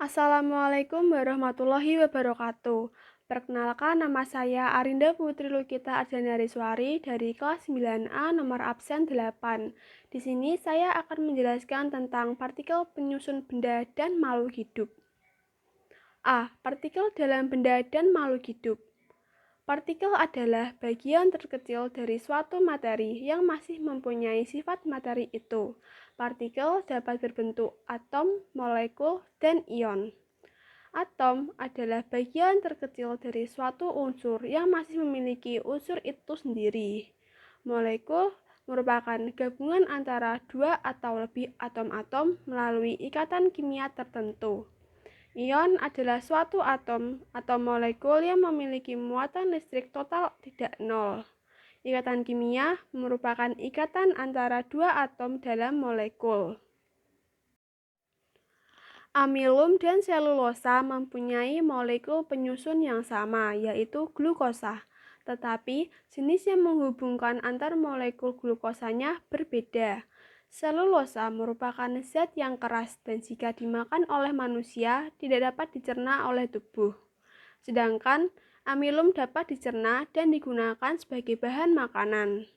Assalamualaikum warahmatullahi wabarakatuh. Perkenalkan, nama saya Arinda Putri Lukita Ardianariswari dari kelas 9A nomor absen 8. Di sini saya akan menjelaskan tentang partikel penyusun benda dan makhluk hidup. A. Partikel dalam benda dan makhluk hidup. Partikel adalah bagian terkecil dari suatu materi yang masih mempunyai sifat materi itu. Partikel dapat berbentuk atom, molekul, dan ion. Atom adalah bagian terkecil dari suatu unsur yang masih memiliki unsur itu sendiri. Molekul merupakan gabungan antara dua atau lebih atom-atom melalui ikatan kimia tertentu. Ion adalah suatu atom atau molekul yang memiliki muatan listrik total tidak nol. Ikatan kimia merupakan ikatan antara dua atom dalam molekul. Amilum dan selulosa mempunyai molekul penyusun yang sama, yaitu glukosa. Tetapi, jenis yang menghubungkan antar molekul glukosanya berbeda. Selulosa merupakan zat yang keras dan jika dimakan oleh manusia tidak dapat dicerna oleh tubuh. Sedangkan amilum dapat dicerna dan digunakan sebagai bahan makanan.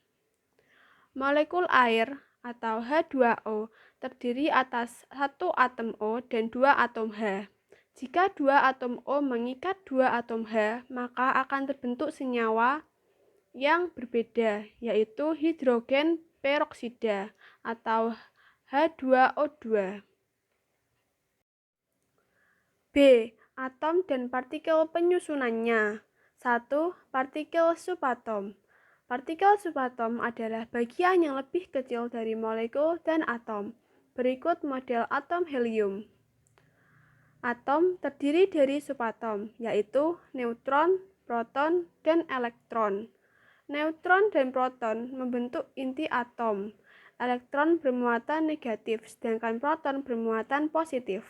Molekul air atau H2O terdiri atas satu atom O dan dua atom H. Jika dua atom O mengikat dua atom H, maka akan terbentuk senyawa yang berbeda, yaitu hidrogen peroksida atau H2O2. B. Atom dan partikel penyusunannya. 1. Partikel subatom. Partikel subatom adalah bagian yang lebih kecil dari molekul dan atom. Berikut model atom helium. Atom terdiri dari subatom, yaitu neutron, proton, dan elektron. Neutron dan proton membentuk inti atom. Elektron bermuatan negatif, sedangkan proton bermuatan positif.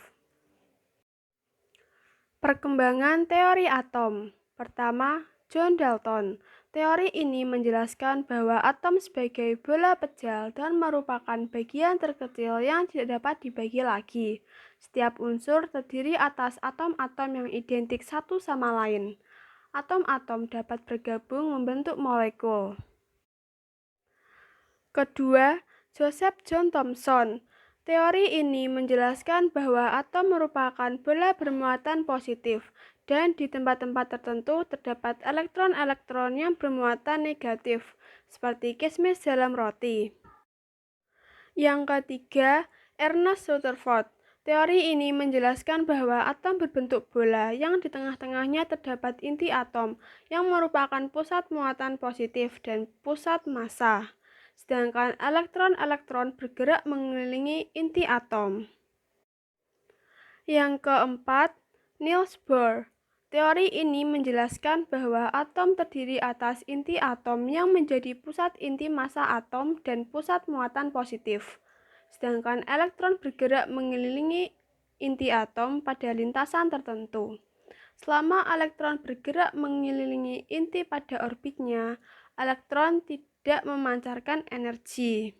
Perkembangan teori atom. Pertama, John Dalton. Teori ini menjelaskan bahwa atom sebagai bola pejal dan merupakan bagian terkecil yang tidak dapat dibagi lagi. Setiap unsur terdiri atas atom-atom yang identik satu sama lain. Atom-atom dapat bergabung membentuk molekul. Kedua, Joseph John Thomson. Teori ini menjelaskan bahwa atom merupakan bola bermuatan positif dan di tempat-tempat tertentu terdapat elektron-elektron yang bermuatan negatif, seperti kismis dalam roti. Yang ketiga, Ernest Rutherford. Teori ini menjelaskan bahwa atom berbentuk bola yang di tengah-tengahnya terdapat inti atom yang merupakan pusat muatan positif dan pusat massa. Sedangkan elektron-elektron bergerak mengelilingi inti atom. Yang keempat, Niels Bohr. Teori ini menjelaskan bahwa atom terdiri atas inti atom yang menjadi pusat inti massa atom dan pusat muatan positif. Sedangkan elektron bergerak mengelilingi inti atom pada lintasan tertentu. Selama elektron bergerak mengelilingi inti pada orbitnya, elektron tidak memancarkan energi.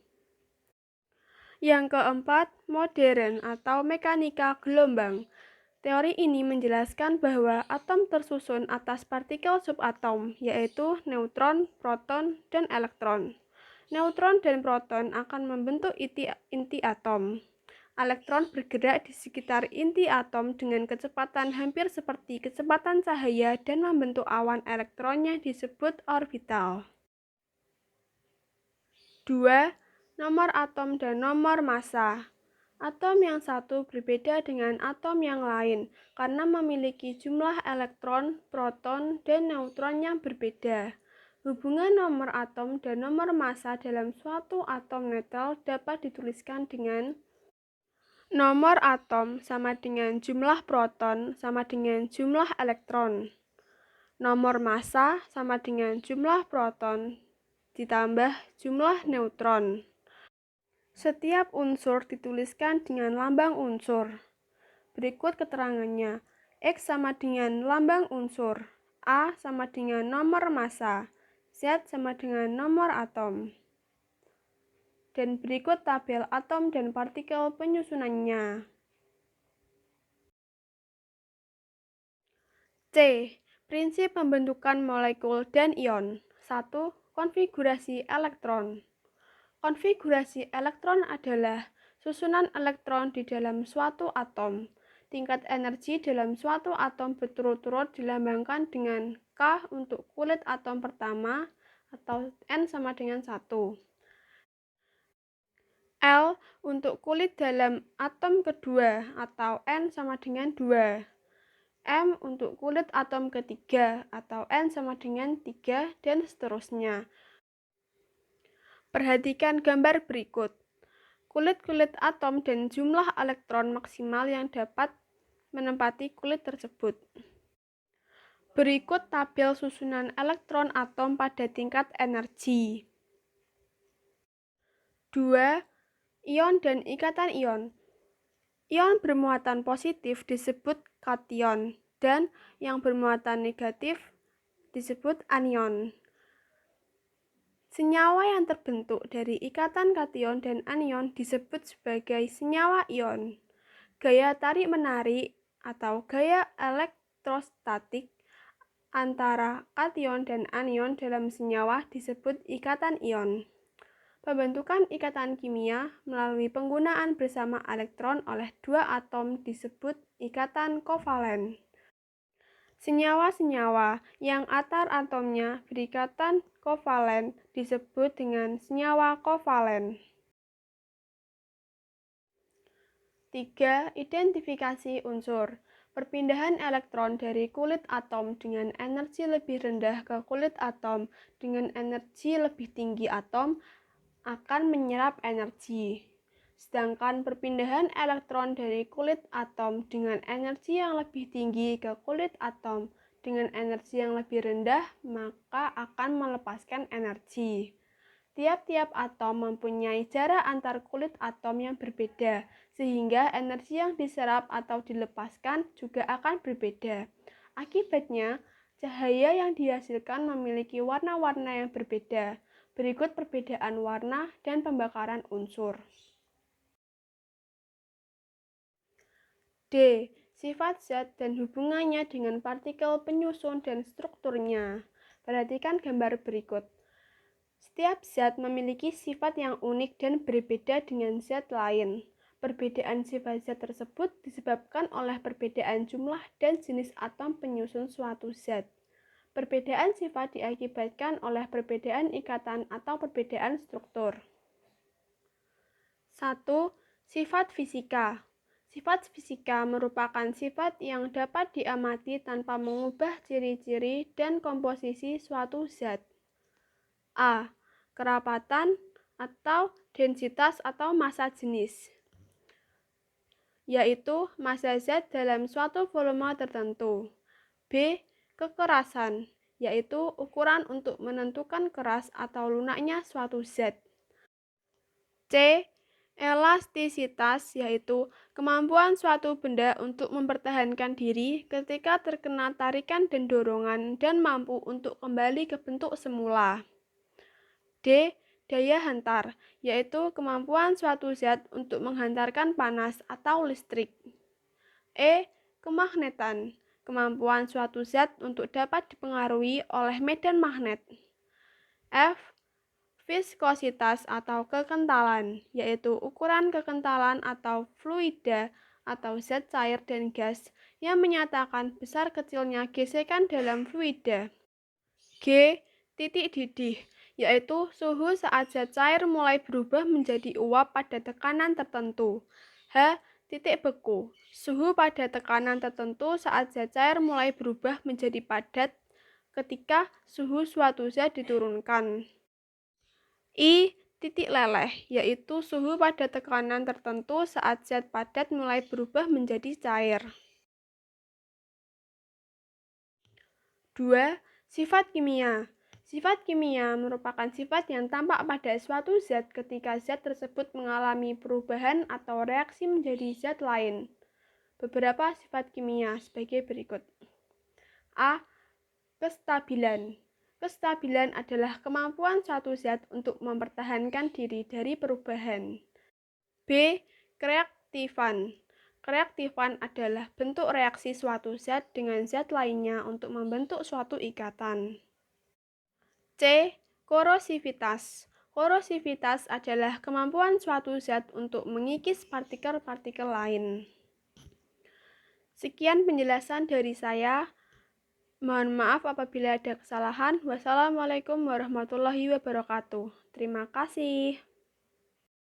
Yang keempat, modern atau mekanika gelombang. Teori ini menjelaskan bahwa atom tersusun atas partikel subatom, yaitu neutron, proton, dan elektron. Neutron dan proton akan membentuk inti atom. Elektron bergerak di sekitar inti atom dengan kecepatan hampir seperti kecepatan cahaya dan membentuk awan elektronnya disebut orbital. 2. Nomor atom dan nomor massa. Atom yang satu berbeda dengan atom yang lain karena memiliki jumlah elektron, proton, dan neutron yang berbeda. Hubungan nomor atom dan nomor massa dalam suatu atom netral dapat dituliskan dengan nomor atom sama dengan jumlah proton sama dengan jumlah elektron. Nomor massa sama dengan jumlah proton ditambah jumlah neutron. Setiap unsur dituliskan dengan lambang unsur. Berikut keterangannya. X sama dengan lambang unsur. A sama dengan nomor massa. Z sama dengan nomor atom. Dan berikut tabel atom dan partikel penyusunannya. C. Prinsip pembentukan molekul dan ion. 1. Konfigurasi elektron. Konfigurasi elektron adalah susunan elektron di dalam suatu atom. Tingkat energi dalam suatu atom berturut-turut dilambangkan dengan K untuk kulit atom pertama atau N sama dengan 1. L untuk kulit dalam atom kedua atau N sama dengan 2. M untuk kulit atom ketiga atau N sama dengan 3 dan seterusnya. Perhatikan gambar berikut. Kulit-kulit atom dan jumlah elektron maksimal yang dapat menempati kulit tersebut. Berikut tabel susunan elektron atom pada tingkat energi. 2. Ion dan ikatan ion. Ion bermuatan positif disebut kation dan yang bermuatan negatif disebut anion. Senyawa yang terbentuk dari ikatan kation dan anion disebut sebagai senyawa ion. Gaya tarik-menarik atau gaya elektrostatik antara kation dan anion dalam senyawa disebut ikatan ion. Pembentukan ikatan kimia melalui penggunaan bersama elektron oleh dua atom disebut ikatan kovalen. Senyawa-senyawa yang antar atomnya berikatan kovalen disebut dengan senyawa kovalen. 3. Identifikasi unsur. Perpindahan elektron dari kulit atom dengan energi lebih rendah ke kulit atom dengan energi lebih tinggi atom akan menyerap energi. Sedangkan perpindahan elektron dari kulit atom dengan energi yang lebih tinggi ke kulit atom dengan energi yang lebih rendah, maka akan melepaskan energi. Tiap-tiap atom mempunyai jarak antar kulit atom yang berbeda, sehingga energi yang diserap atau dilepaskan juga akan berbeda. Akibatnya, cahaya yang dihasilkan memiliki warna-warna yang berbeda. Berikut perbedaan warna dan pembakaran unsur. D. Sifat zat dan hubungannya dengan partikel penyusun dan strukturnya. Perhatikan gambar berikut. Setiap zat memiliki sifat yang unik dan berbeda dengan zat lain. Perbedaan sifat zat tersebut disebabkan oleh perbedaan jumlah dan jenis atom penyusun suatu zat. Perbedaan sifat diakibatkan oleh perbedaan ikatan atau perbedaan struktur. 1. Sifat fisika. Sifat fisika merupakan sifat yang dapat diamati tanpa mengubah ciri-ciri dan komposisi suatu zat. A. Kerapatan atau densitas atau massa jenis, yaitu massa zat dalam suatu volume tertentu. B. Kekerasan, yaitu ukuran untuk menentukan keras atau lunaknya suatu zat. C. Elastisitas, yaitu kemampuan suatu benda untuk mempertahankan diri ketika terkena tarikan dan dorongan dan mampu untuk kembali ke bentuk semula. D. Daya hantar, yaitu kemampuan suatu zat untuk menghantarkan panas atau listrik. E. Kemagnetan, kemampuan suatu zat untuk dapat dipengaruhi oleh medan magnet. F. Viskositas atau kekentalan, yaitu ukuran kekentalan atau fluida atau zat cair dan gas yang menyatakan besar kecilnya gesekan dalam fluida. G. Titik didih, yaitu suhu saat zat cair mulai berubah menjadi uap pada tekanan tertentu. H. Titik beku, suhu pada tekanan tertentu saat zat cair mulai berubah menjadi padat ketika suhu suatu zat diturunkan. I. Titik leleh, yaitu suhu pada tekanan tertentu saat zat padat mulai berubah menjadi cair. 2. Sifat kimia. Sifat kimia merupakan sifat yang tampak pada suatu zat ketika zat tersebut mengalami perubahan atau reaksi menjadi zat lain. Beberapa sifat kimia sebagai berikut. A. Kestabilan. Kestabilan adalah kemampuan suatu zat untuk mempertahankan diri dari perubahan. B. Kereaktifan. Kereaktifan adalah bentuk reaksi suatu zat dengan zat lainnya untuk membentuk suatu ikatan. C. Korosivitas. Korosivitas adalah kemampuan suatu zat untuk mengikis partikel-partikel lain. Sekian penjelasan dari saya. Mohon maaf apabila ada kesalahan. Wassalamualaikum warahmatullahi wabarakatuh. Terima kasih.